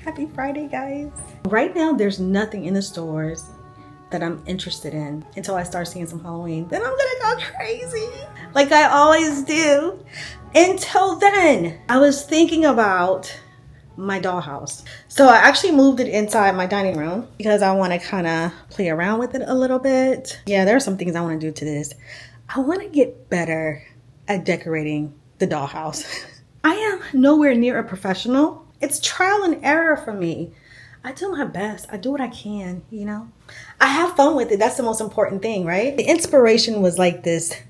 Happy Friday, guys. Right now, there's nothing in the stores that I'm interested in until I start seeing some Halloween. Then I'm gonna go crazy, like I always do. Until then, I was thinking about my dollhouse. So I actually moved it inside my dining room because I want to kind of play around with it a little bit. Yeah, there are some things I want to do to this. I want to get better at decorating the dollhouse. I am nowhere near a professional. It's trial and error for me. I do my best. I do what I can, you know. I have fun with it. That's the most important thing, right? The inspiration was like this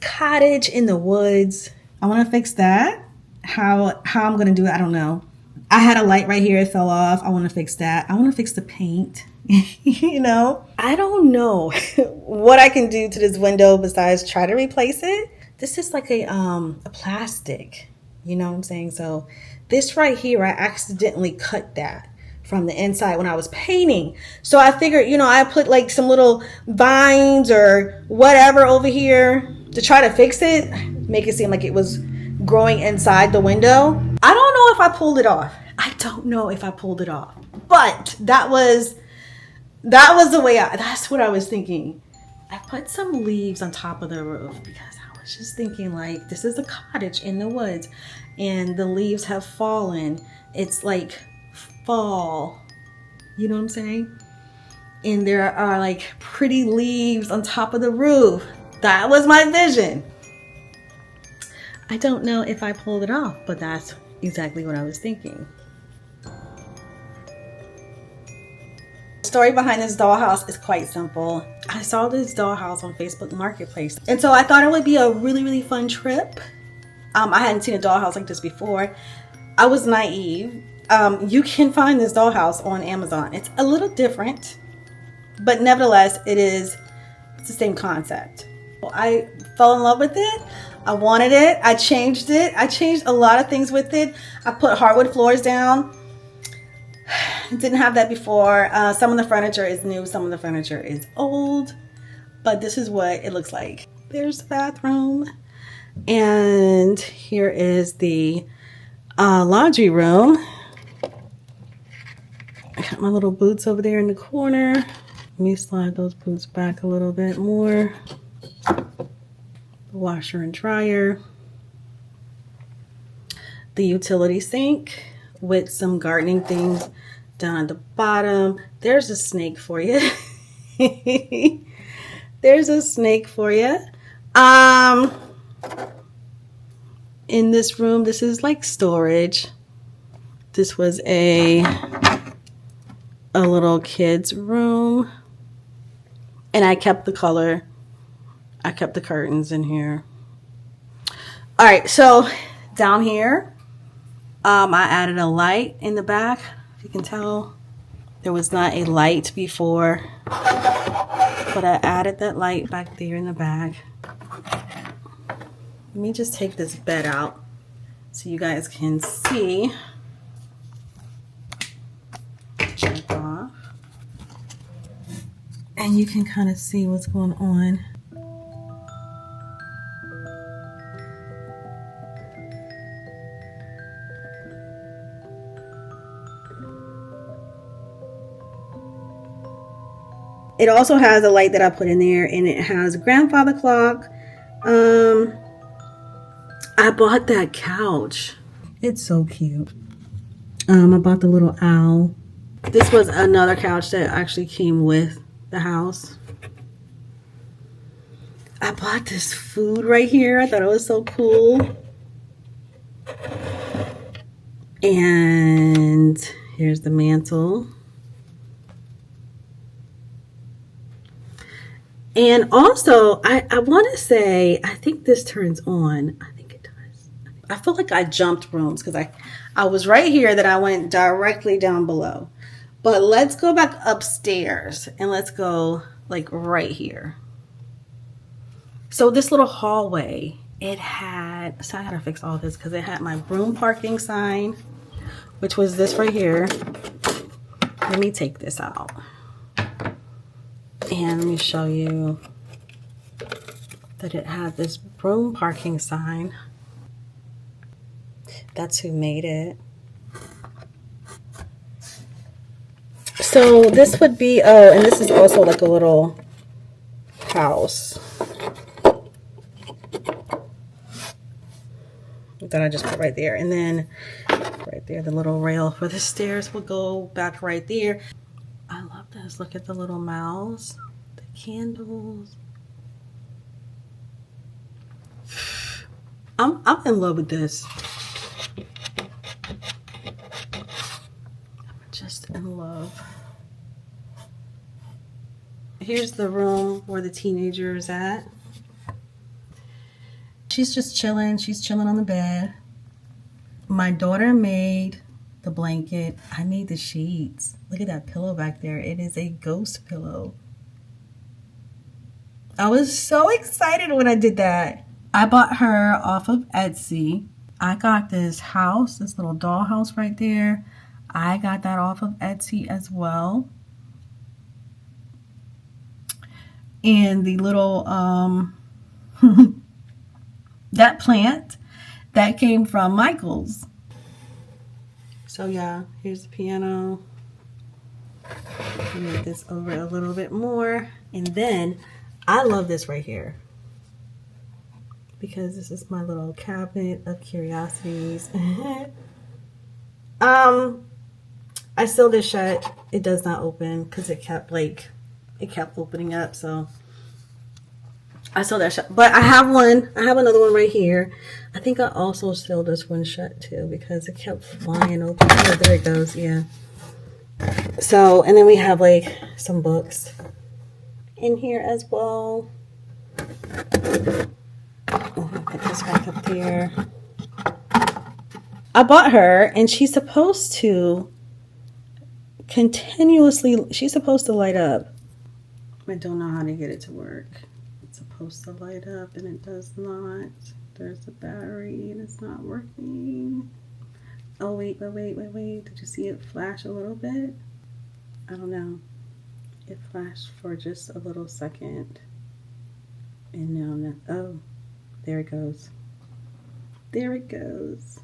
cottage in the woods. I want to fix that. How I'm going to do it, I don't know. I had a light right here. It fell off. I want to fix that. I want to fix the paint. You know, I don't know what I can do to this window besides try to replace it. This is like a plastic, you know what I'm saying? So this right here, I accidentally cut that from the inside when I was painting. So I figured, you know, I put like some little vines or whatever over here to try to fix it, make it seem like it was growing inside the window. I don't know if I pulled it off. I don't know if I pulled it off, but that was the way that's what I was thinking. I put some leaves on top of the roof because I was just thinking, like, this is a cottage in the woods and the leaves have fallen. It's like fall, you know what I'm saying? And there are like pretty leaves on top of the roof. That was my vision. I don't know if I pulled it off, but that's exactly what I was thinking. The story behind this dollhouse is quite simple. I saw this dollhouse on Facebook Marketplace, and so I thought it would be a really, really fun trip. I hadn't seen a dollhouse like this before. I was naive. You can find this dollhouse on Amazon. It's a little different, but nevertheless, it's the same concept. I fell in love with it. I wanted it. I changed it. I changed a lot of things with it. I put hardwood floors down. Didn't have that before. Some of the furniture is new. Some of the furniture is old. But this is what it looks like. There's the bathroom. And here is the laundry room. I got my little boots over there in the corner. Let me slide those boots back a little bit more. Washer and dryer, the utility sink with some gardening things down at the bottom. There's a snake for you. There's a snake for you. In this room, this is like storage. This was a little kid's room, and I kept the color. I kept the curtains in here. All right, so down here, I added a light in the back. If you can tell, there was not a light before, but I added that light back there in the back. Let me just take this bed out so you guys can see. Check off. And you can kind of see what's going on. It also has a light that I put in there, and it has a grandfather clock. I bought that couch. It's so cute. I bought the little owl. This was another couch that actually came with the house. I bought this food right here. I thought it was so cool. And here's the mantle. And also, I want to say, I think this turns on. I think it does. I feel like I jumped rooms because I was right here, that I went directly down below. But let's go back upstairs and let's go like right here. So this little hallway, so I gotta fix all this because it had my broom parking sign, which was this right here. Let me take this out. And let me show you that it had this broom parking sign. That's who made it. So this would be, oh, and this is also like a little house that I just put right there. And then right there, the little rail for the stairs will go back right there. I love this. Look at the little mouse, the candles. I'm in love with this. I'm just in love. Here's the room where the teenager is at. She's just chilling. She's chilling on the bed. My daughter made the blanket. I made the sheets. Look at that pillow back there. It is a ghost pillow. I was so excited when I did that. I bought her off of Etsy. I got this house, this little dollhouse right there. I got that off of Etsy as well. And the little, that plant, that came from Michael's. So yeah, here's the piano. Move this over a little bit more. And then, I love this right here. Because this is my little cabinet of curiosities. I sealed it shut. It does not open because it kept opening up, so I sealed that shut. But I have another one right here. I think I also sealed this one shut too because it kept flying open. Oh, there it goes, yeah. So, and then we have like some books in here as well. I'll put this back up there. I bought her, and she's supposed to light up. I don't know how to get it to work. It's supposed to light up, and it does not. There's the battery, and it's not working. Oh, wait. Did you see it flash a little bit? I don't know. It flashed for just a little second. And now, oh, there it goes. There it goes.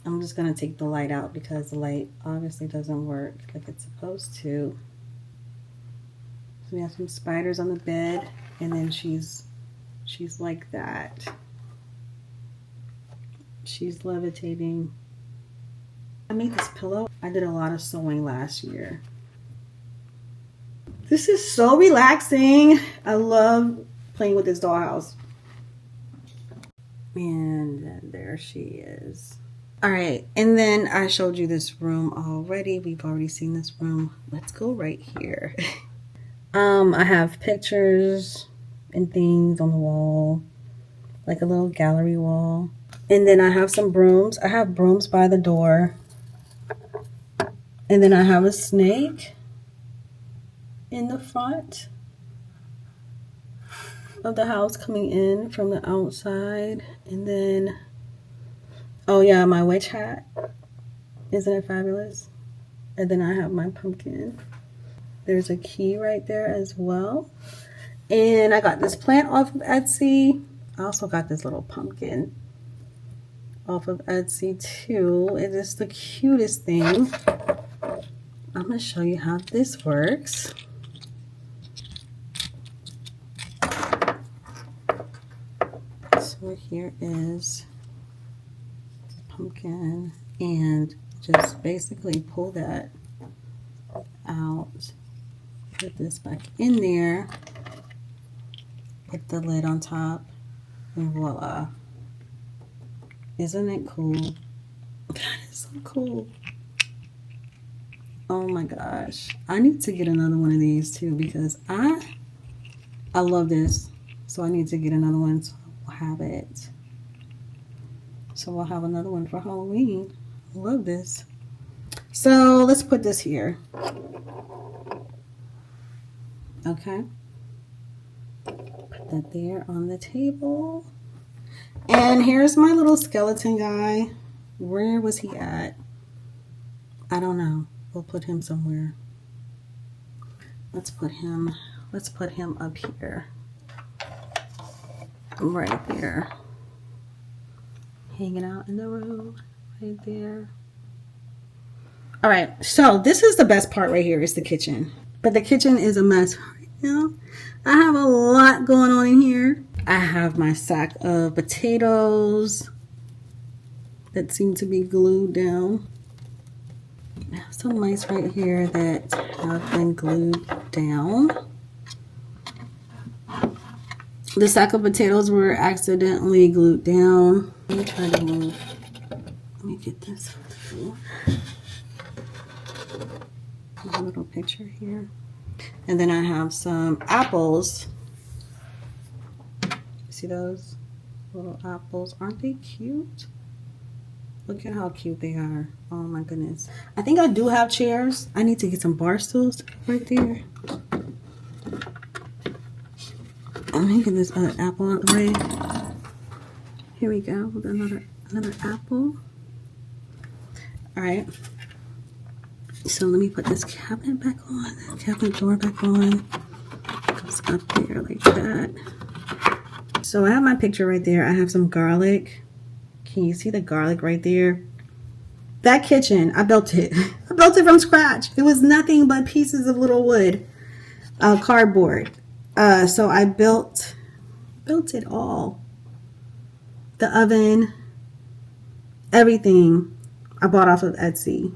I'm just going to take the light out because the light obviously doesn't work like it's supposed to. So we have some spiders on the bed, and then she's like that. She's levitating. I made this pillow. I did a lot of sewing last year. This is so relaxing. I love playing with this dollhouse. And there she is. All right, and then I showed you this room already. We've already seen this room. Let's go right here. I have pictures and things on the wall, like a little gallery wall. And then I have some brooms. I have brooms by the door. And then I have a snake in the front of the house coming in from the outside. And then, oh yeah, my witch hat. Isn't it fabulous? And then I have my pumpkin. There's a key right there as well. And I got this plant off of Etsy. I also got this little pumpkin off of Etsy too. It is the cutest thing. I'm going to show you how this works. So here is the pumpkin, and just basically pull that out, put this back in there, put the lid on top, and voila. Isn't it cool? That is so cool. Oh my gosh. I need to get another one of these too because I love this. So I need to get another one so I'll have it. So we'll have another one for Halloween. I love this. So let's put this here. Okay. Put that there on the table. And here's my little skeleton guy. Where was he at? I don't know. We'll put him somewhere. Let's put him up here. Right there. Hanging out in the room. Right there. All right, so this is the best part right here is the kitchen. But the kitchen is a mess right now. I have a lot going on in here. I have my sack of potatoes that seem to be glued down. I have some mice right here that have been glued down. The sack of potatoes were accidentally glued down. Let me try to move. Let me get this from the floor. A little picture here. And then I have some apples. See those little apples? Aren't they cute? Look at how cute they are. Oh my goodness. I think I do have chairs. I need to get some bar stools right there. Let me get this other apple out of the way. Here we go with another apple. All right. So let me put this cabinet back on. Cabinet door back on. Goes up there like that. So I have my picture right there. I have some garlic. Can you see the garlic right there? That kitchen, I built it. I built it from scratch. It was nothing but pieces of little wood, cardboard. So I built it all. The oven, everything I bought off of Etsy.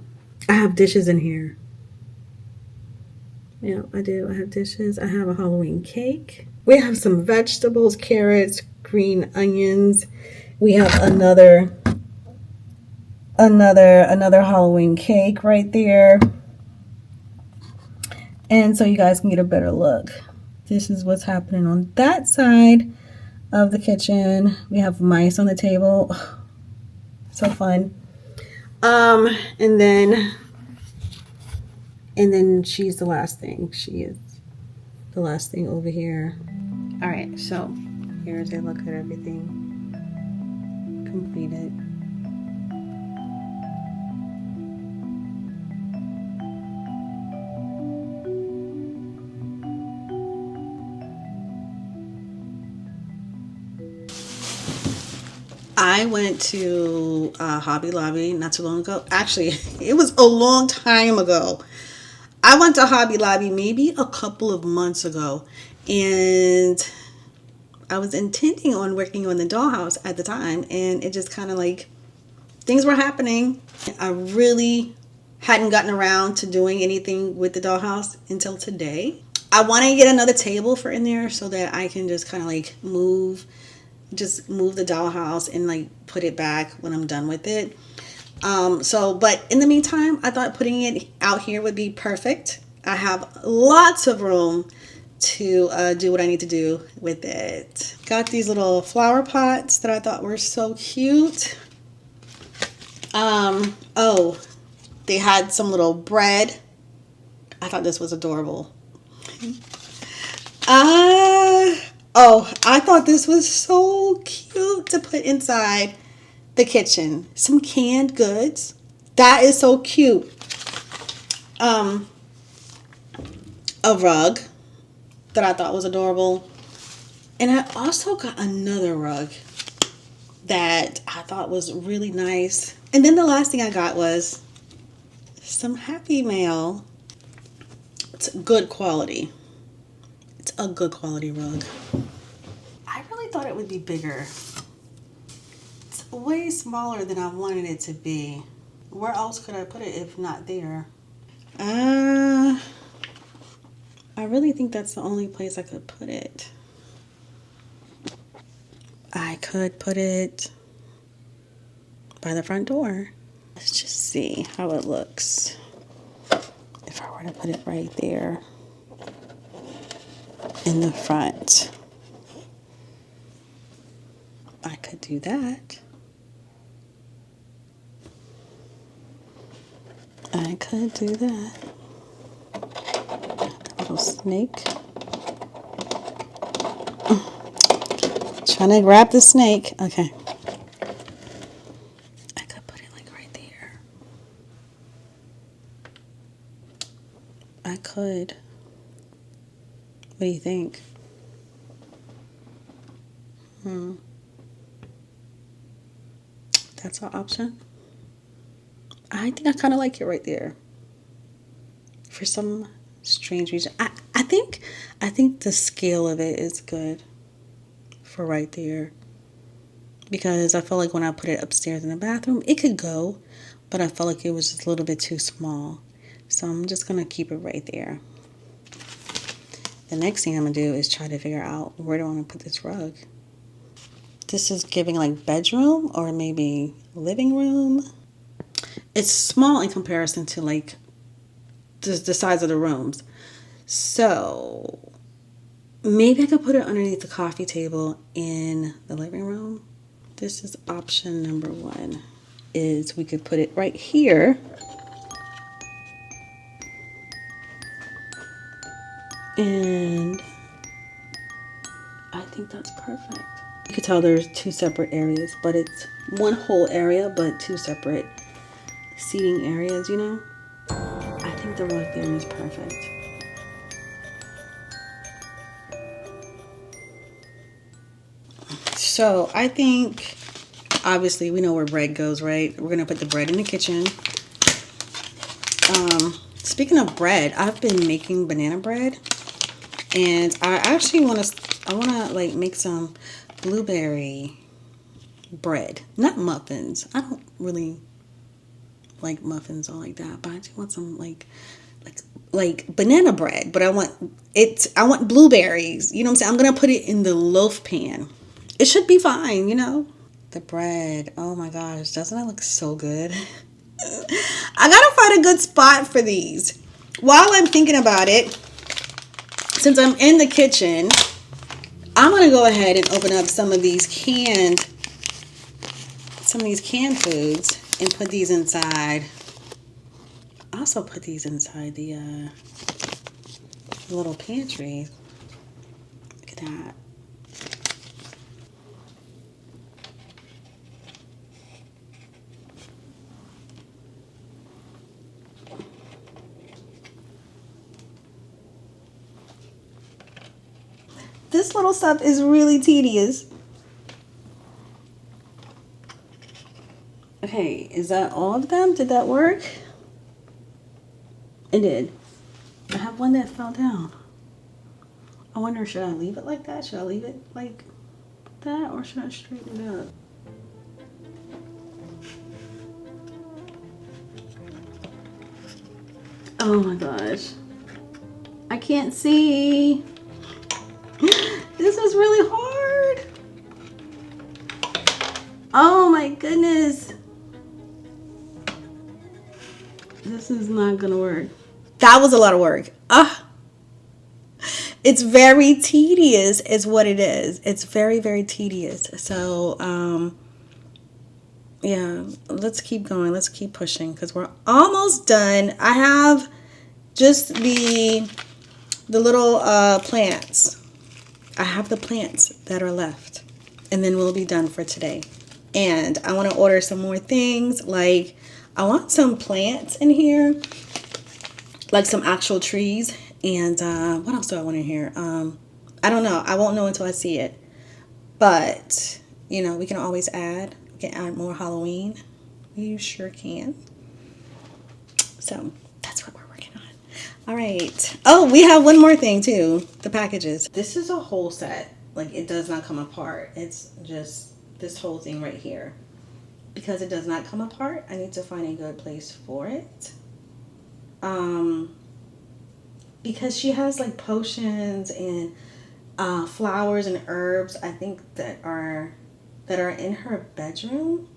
I have dishes in here. Yeah, I do. I have dishes. I have a Halloween cake. We have some vegetables, carrots, green onions. We have another Halloween cake right there. And so you guys can get a better look. This is what's happening on that side of the kitchen. We have mice on the table. So fun. And then she's the last thing. She is the last thing over here. All right, so here's a look at everything completed. I went to Hobby Lobby not too long ago. Actually, it was a long time ago. I went to Hobby Lobby maybe a couple of months ago, and I was intending on working on the dollhouse at the time, and it just kind of like things were happening. I really hadn't gotten around to doing anything with the dollhouse until today. I want to get another table for in there so that I can just kind of like move the dollhouse and like put it back when I'm done with it. But in the meantime, I thought putting it out here would be perfect. I have lots of room to do what I need to do with it. Got these little flower pots that I thought were so cute. Oh, they had some little bread. I thought this was adorable. Oh, I thought this was so cute to put inside the kitchen. Some canned goods. That is so cute. A rug that I thought was adorable. And I also got another rug that I thought was really nice. And then the last thing I got was some Happy Mail. It's good quality. It's a good quality rug. I really thought it would be bigger. It's way smaller than I wanted it to be. Where else could I put it if not there? I really think that's the only place I could put it. I could put it by the front door. Let's just see how it looks. If I were to put it right there in the front. I could do that. I could do that. A little snake. Trying to grab the snake. Okay. I could put it like right there. I could. What do you think? That's our option. I think I kind of like it right there. For some strange reason, I think the scale of it is good for right there, because I feel like when I put it upstairs in the bathroom, it could go, but I felt like it was just a little bit too small. So I'm just gonna keep it right there. The next thing I'm gonna do is try to figure out where do I want to put this rug. This is giving like bedroom or maybe living room. It's small in comparison to like the size of the rooms. So maybe I could put it underneath the coffee table in the living room. This is option number 1, is we could put it right here. And I think that's perfect. You could tell there's 2 separate areas, but it's one whole area, but 2 separate seating areas, you know? I think the rug there is perfect. So I think, obviously, we know where bread goes, right? We're going to put the bread in the kitchen. Speaking of bread, I've been making banana bread. And I actually want to like make some blueberry bread. Not muffins. I don't really like muffins all like that, but I just want some like banana bread, but I want blueberries. You know what I'm saying? I'm going to put it in the loaf pan. It should be fine, you know? The bread. Oh my gosh, doesn't it look so good? I got to find a good spot for these. While I'm thinking about it, since I'm in the kitchen, I'm going to go ahead and open up some of these canned foods and put these inside. Also put these inside the little pantry. Look at that. This little stuff is really tedious. Okay, is that all of them? Did that work? It did. I have one that fell down. I wonder, should I leave it like that? Should I leave it like that, or should I straighten it up? Oh my gosh. I can't see. This is really hard. Oh my goodness. This is not gonna work. That was a lot of work. It's very tedious is what it is. It's very, very tedious. So, yeah, let's keep going. Let's keep pushing because we're almost done. I have just the little plants. I have the plants that are left, and then we'll be done for today. And I want to order some more things. Like, I want some plants in here, like some actual trees. And what else do I want in here? I don't know. I won't know until I see it. But, you know, we can always add. We can add more Halloween. You sure can. So that's what we're working on. All right. Oh, we have one more thing too. The packages. This is a whole set. Like, it does not come apart. It's just this whole thing right here. Because it does not come apart, I need to find a good place for it. Because she has like potions and flowers and herbs, I think that are in her bedroom.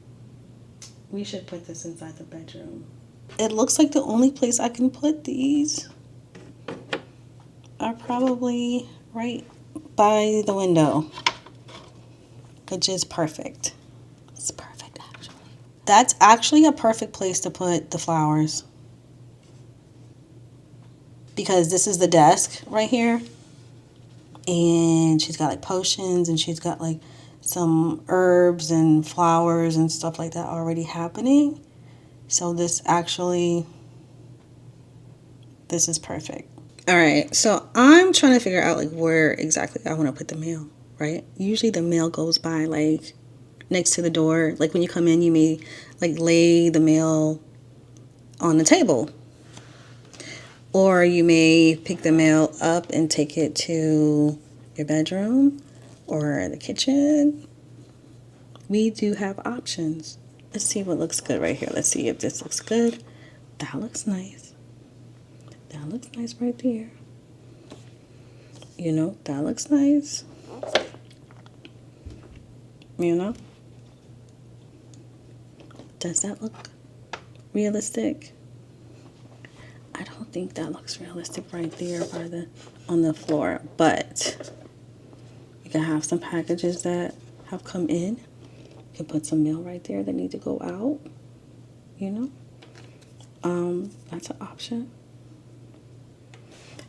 We should put this inside the bedroom. It looks like the only place I can put these are probably right by the window, which is perfect. It's perfect, actually. That's actually a perfect place to put the flowers, because this is the desk right here, and she's got like potions, and she's got like some herbs and flowers and stuff like that already happening. So this is perfect. All right, so I'm trying to figure out like where exactly I want to put the mail, right? Usually the mail goes by like next to the door. Like when you come in, you may like lay the mail on the table. Or you may pick the mail up and take it to your bedroom or the kitchen. We do have options. Let's see what looks good right here. Let's see if this looks good. That looks nice. That looks nice right there. You know, that looks nice. You know? Does that look realistic? I don't think that looks realistic right there on the floor, but you can have some packages that have come in. You can put some mail right there that need to go out, you know. That's an option.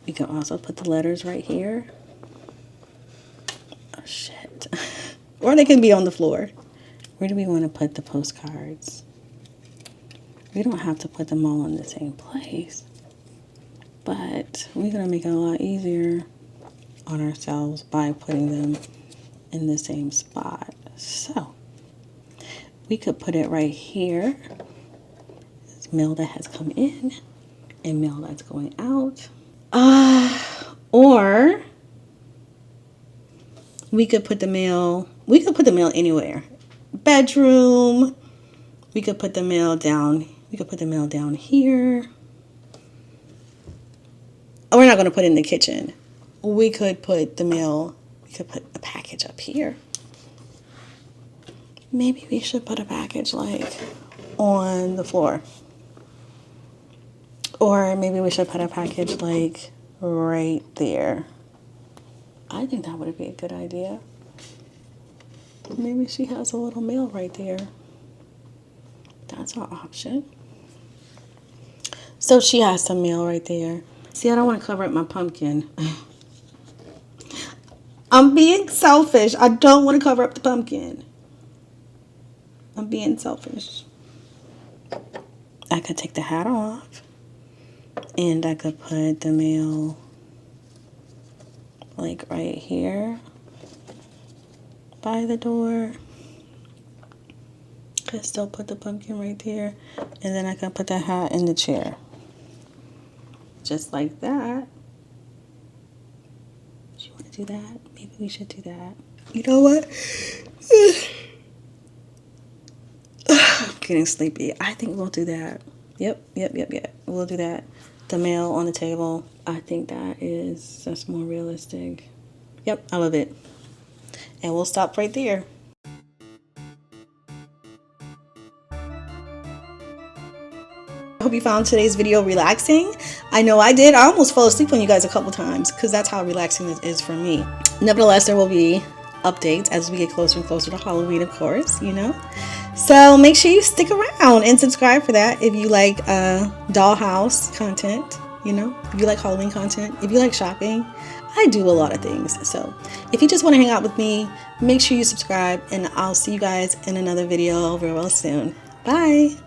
You can also put the letters right here. Oh shit. Or they can be on the floor. Where do we want to put the postcards? We don't have to put them all in the same place. But we're going to make it a lot easier on ourselves by putting them in the same spot. So, we could put it right here. It's mail that has come in and mail that's going out. Or we could put the mail anywhere. Bedroom. We could put the mail down. We could put the mail down here. Oh, we're not going to put it in the kitchen. We could put the mail, we could put a package up here. Maybe we should put a package like on the floor. Or maybe we should put a package like right there. I think that would be a good idea. Maybe she has a little mail right there. That's our option. So she has some mail right there. See, I don't want to cover up my pumpkin. I'm being selfish. I don't want to cover up the pumpkin. I'm being selfish. I could take the hat off. And I could put the mail like right here by the door. Could still put the pumpkin right there. And then I can put the hat in the chair. Just like that. Do you want to do that? Maybe we should do that. You know what? I'm getting sleepy. I think we'll do that. Yep. We'll do that. The mail on the table. I think that's more realistic. Yep, I love it. And we'll stop right there. I hope you found today's video relaxing. I know I did. I almost fell asleep on you guys a couple times because that's how relaxing it is for me. Nevertheless, there will be updates as we get closer and closer to Halloween, of course, you know. So make sure you stick around and subscribe for that if you like Dollhouse content, you know, if you like Halloween content, if you like shopping. I do a lot of things. So if you just want to hang out with me, make sure you subscribe, and I'll see you guys in another video real soon. Bye.